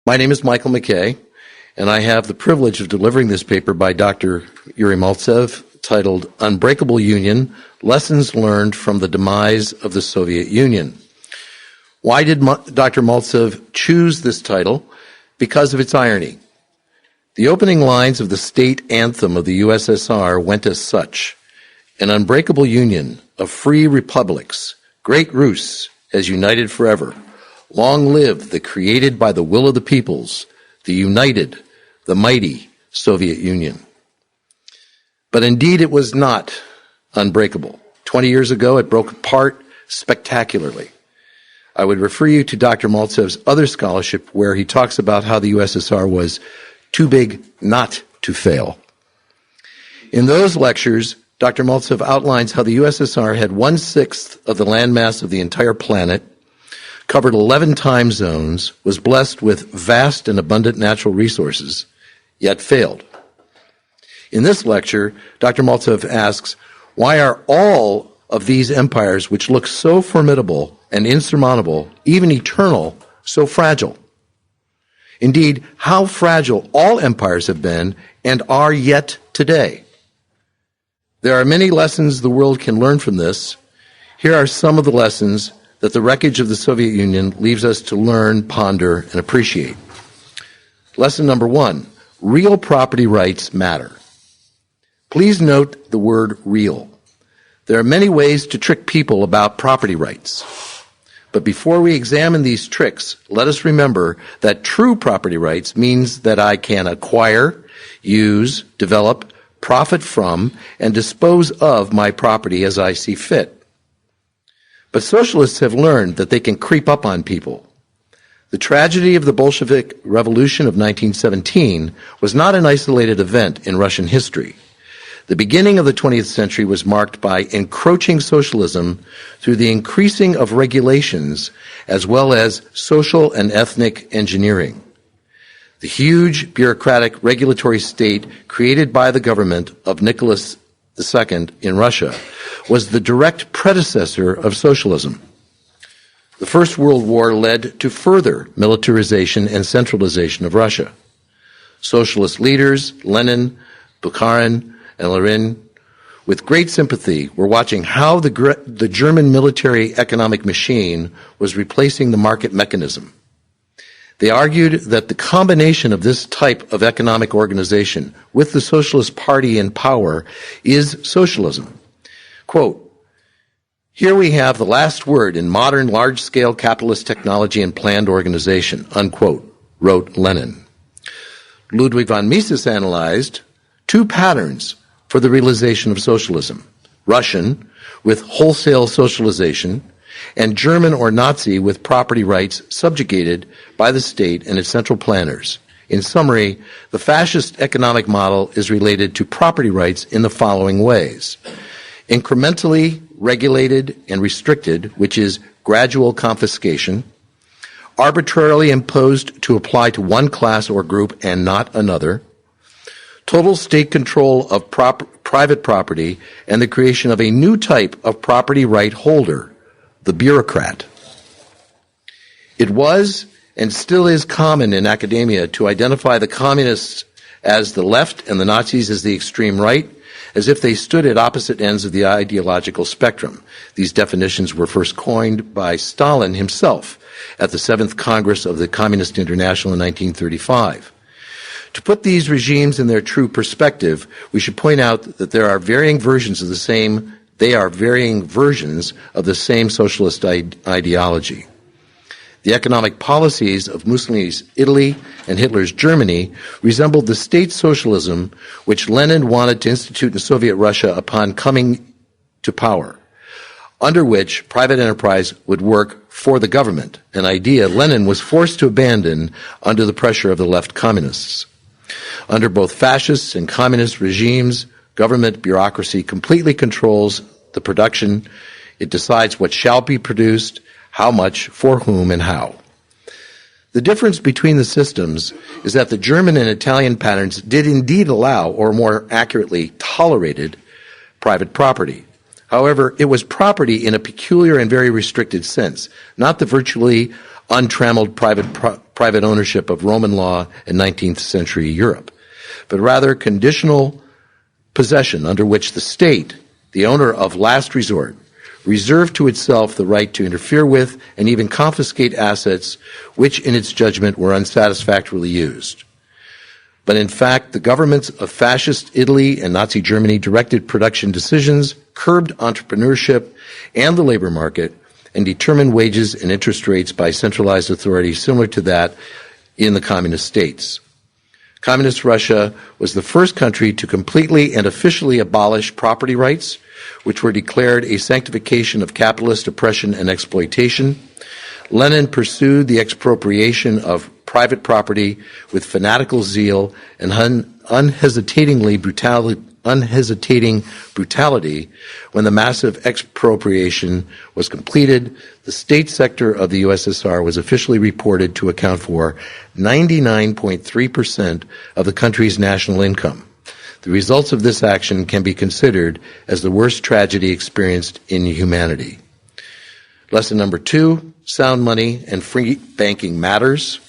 My name is Michael McKay, and I have the privilege of delivering this paper by Dr. Yuri Maltsev, titled Unbreakable Union, Lessons Learned from the Demise of the Soviet Union. Why did Dr. Maltsev choose this title? Because of its irony. The opening lines of the state anthem of the USSR went as such: an unbreakable union of free republics, great Rus, as united forever. Long live the created by the will of the peoples, the united, the mighty Soviet Union. But indeed it was not unbreakable. 20 years ago it broke apart spectacularly. I would refer you to Dr. Maltsev's other scholarship where he talks about how the USSR was too big not to fail. In those lectures, Dr. Maltsev outlines how the USSR had 1/6 of the landmass of the entire planet, covered 11 time zones, was blessed with vast and abundant natural resources, yet failed. In this lecture, Dr. Maltsev asks, why are all of these empires, which look so formidable and insurmountable, even eternal, so fragile? Indeed, how fragile all empires have been and are yet today. There are many lessons the world can learn from this. Here are some of the lessons that the wreckage of the Soviet Union leaves us to learn, ponder, and appreciate. Lesson number 1, real property rights matter. Please note the word real. There are many ways to trick people about property rights. But before we examine these tricks, let us remember that true property rights means that I can acquire, use, develop, profit from, and dispose of my property as I see fit. But socialists have learned that they can creep up on people. The tragedy of the Bolshevik Revolution of 1917 was not an isolated event in Russian history. The beginning of the 20th century was marked by encroaching socialism through the increasing of regulations as well as social and ethnic engineering. The huge bureaucratic regulatory state created by the government of Nicholas II in Russia was the direct predecessor of socialism. The First World War led to further militarization and centralization of Russia. Socialist leaders, Lenin, Bukharin, and Lenin, with great sympathy, were watching how the German military economic machine was replacing the market mechanism. They argued that the combination of this type of economic organization with the Socialist Party in power is socialism. Quote, here we have the last word in modern large-scale capitalist technology and planned organization, unquote, wrote Lenin. Ludwig von Mises analyzed two patterns for the realization of socialism: Russian, with wholesale socialization, and German or Nazi with property rights subjugated by the state and its central planners. In summary, the fascist economic model is related to property rights in the following ways: incrementally regulated and restricted, which is gradual confiscation; arbitrarily imposed to apply to one class or group and not another; total state control of private property, and the creation of a new type of property right holder, the bureaucrat. It was and still is common in academia to identify the communists as the left and the Nazis as the extreme right, as if they stood at opposite ends of the ideological spectrum. These definitions were first coined by Stalin himself at the 7th Congress of the Communist International in 1935. To put these regimes in their true perspective, we should point out that there are varying versions of the same socialist ideology. The economic policies of Mussolini's Italy and Hitler's Germany resembled the state socialism which Lenin wanted to institute in Soviet Russia upon coming to power, under which private enterprise would work for the government, an idea Lenin was forced to abandon under the pressure of the left communists. Under both fascist and communist regimes, government bureaucracy completely controls the production. It decides what shall be produced, how much, for whom, and how. The difference between the systems is that the German and Italian patterns did indeed allow, or more accurately, tolerated, private property. However, it was property in a peculiar and very restricted sense, not the virtually untrammeled private private ownership of Roman law in 19th century Europe, but rather conditional possession under which the state, the owner of last resort, reserved to itself the right to interfere with and even confiscate assets which in its judgment were unsatisfactorily used. But in fact, the governments of fascist Italy and Nazi Germany directed production decisions, curbed entrepreneurship and the labor market, and determined wages and interest rates by centralized authority similar to that in the communist states. Communist Russia was the first country to completely and officially abolish property rights, which were declared a sanctification of capitalist oppression and exploitation. Lenin pursued the expropriation of private property with fanatical zeal and unhesitating brutality. When the massive expropriation was completed, the state sector of the USSR was officially reported to account for 99.3% of the country's national income. The results of this action can be considered as the worst tragedy experienced in humanity. Lesson number 2, sound money and free banking matters.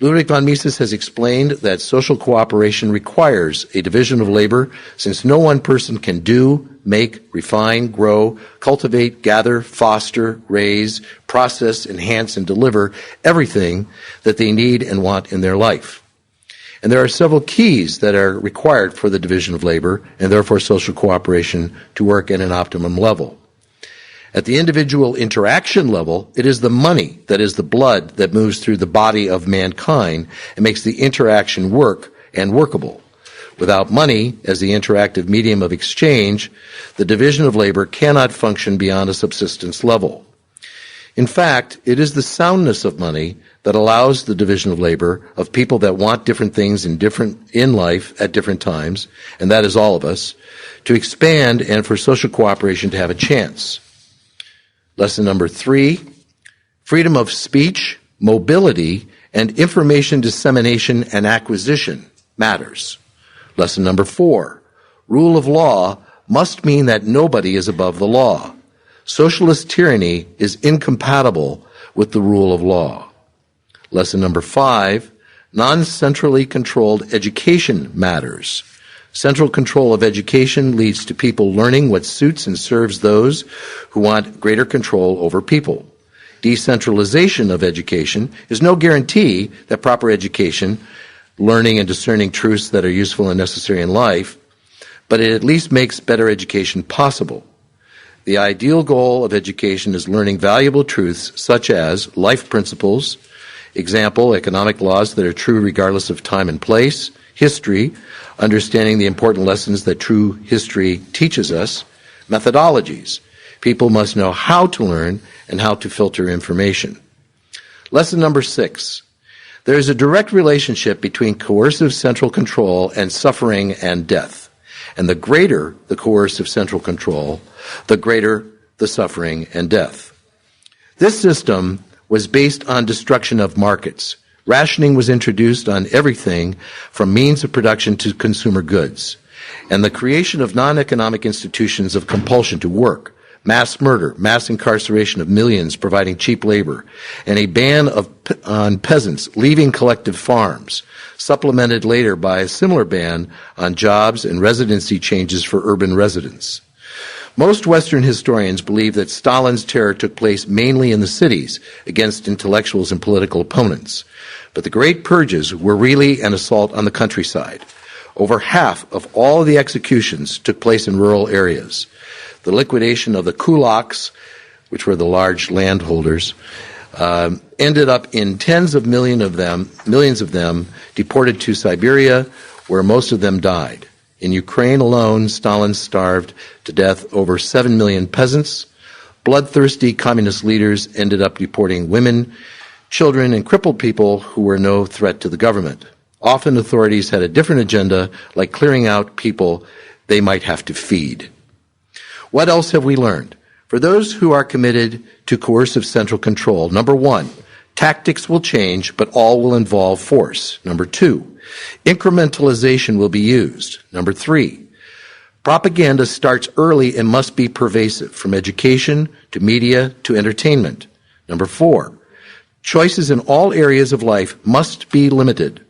Ludwig von Mises has explained that social cooperation requires a division of labor, since no one person can do, make, refine, grow, cultivate, gather, foster, raise, process, enhance, and deliver everything that they need and want in their life. And there are several keys that are required for the division of labor and therefore social cooperation to work at an optimum level. At the individual interaction level, it is the money that is the blood that moves through the body of mankind and makes the interaction work and workable. Without money as the interactive medium of exchange, the division of labor cannot function beyond a subsistence level. In fact, it is the soundness of money that allows the division of labor of people that want different things in life at different times, and that is all of us, to expand and for social cooperation to have a chance. Lesson number 3, freedom of speech, mobility, and information dissemination and acquisition matters. Lesson number 4, rule of law must mean that nobody is above the law. Socialist tyranny is incompatible with the rule of law. Lesson number 5, non-centrally controlled education matters. Central control of education leads to people learning what suits and serves those who want greater control over people. Decentralization of education is no guarantee that proper education, learning and discerning truths that are useful and necessary in life, but it at least makes better education possible. The ideal goal of education is learning valuable truths such as life principles, example, economic laws that are true regardless of time and place, history, understanding the important lessons that true history teaches us, methodologies. People must know how to learn and how to filter information. Lesson number 6. There is a direct relationship between coercive central control and suffering and death. And the greater the coercive central control, the greater the suffering and death. This system was based on destruction of markets. Rationing was introduced on everything from means of production to consumer goods, and the creation of non-economic institutions of compulsion to work, mass murder, mass incarceration of millions providing cheap labor, and a ban on peasants leaving collective farms, supplemented later by a similar ban on jobs and residency changes for urban residents. Most Western historians believe that Stalin's terror took place mainly in the cities against intellectuals and political opponents. But the Great Purges were really an assault on the countryside. Over half of all of the executions took place in rural areas. The liquidation of the kulaks, which were the large landholders, ended up in tens of millions of them deported to Siberia, where most of them died. In Ukraine alone, Stalin starved to death over 7 million peasants. Bloodthirsty communist leaders ended up deporting women, children, and crippled people who were no threat to the government. Often authorities had a different agenda, like clearing out people they might have to feed. What else have we learned? For those who are committed to coercive central control, number 1, tactics will change, but all will involve force. Number 2, incrementalization will be used. Number 3, propaganda starts early and must be pervasive, from education to media to entertainment. Number 4, Choices in all areas of life must be limited.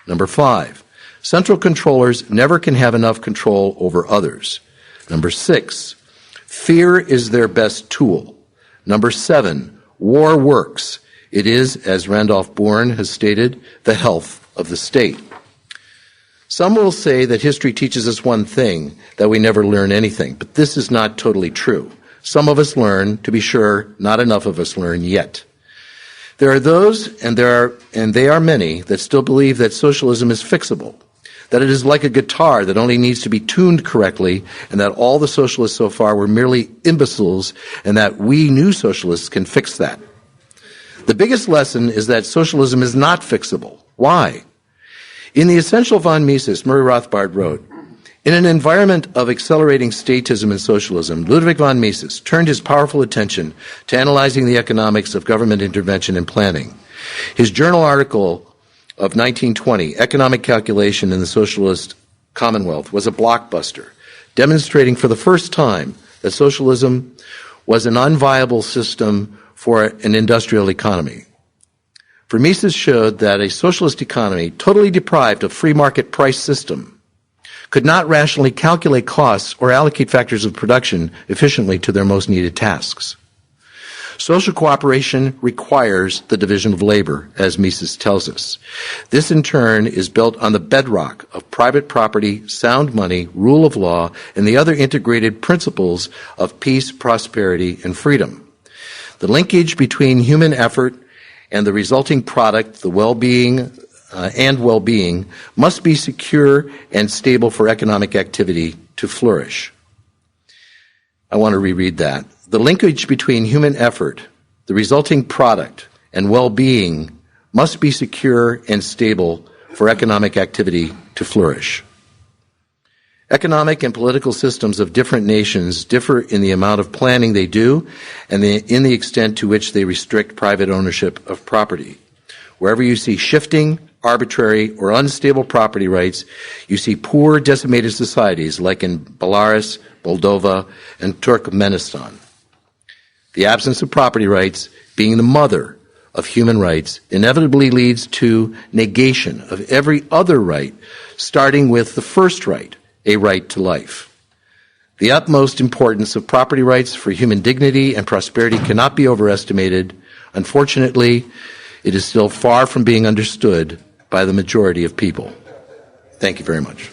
Number 5, central controllers never can have enough control over others. Number 6, fear is their best tool. Number 7, war works. It is, as Randolph Bourne has stated, the health of the state. Some will say that history teaches us one thing, that we never learn anything, but this is not totally true. Some of us learn, to be sure, not enough of us learn yet. There are those, and they are many, that still believe that socialism is fixable, that it is like a guitar that only needs to be tuned correctly, and that all the socialists so far were merely imbeciles, and that we new socialists can fix that. The biggest lesson is that socialism is not fixable. Why? In The Essential von Mises, Murray Rothbard wrote, in an environment of accelerating statism and socialism, Ludwig von Mises turned his powerful attention to analyzing the economics of government intervention and planning. His journal article of 1920, Economic Calculation in the Socialist Commonwealth, was a blockbuster, demonstrating for the first time that socialism was an unviable system for an industrial economy. For Mises showed that a socialist economy, totally deprived of free market price system, could not rationally calculate costs or allocate factors of production efficiently to their most needed tasks. Social cooperation requires the division of labor, as Mises tells us. This, in turn, is built on the bedrock of private property, sound money, rule of law, and the other integrated principles of peace, prosperity, and freedom. The linkage between human effort and the resulting product, the well-being must be secure and stable for economic activity to flourish. I want to reread that. The linkage between human effort, the resulting product, and well-being must be secure and stable for economic activity to flourish. Economic and political systems of different nations differ in the amount of planning they do and in the extent to which they restrict private ownership of property. Wherever you see shifting, arbitrary, or unstable property rights, you see poor, decimated societies like in Belarus, Moldova, and Turkmenistan. The absence of property rights, being the mother of human rights, inevitably leads to negation of every other right, starting with the first right, a right to life. The utmost importance of property rights for human dignity and prosperity cannot be overestimated. Unfortunately, it is still far from being understood by the majority of people. Thank you very much.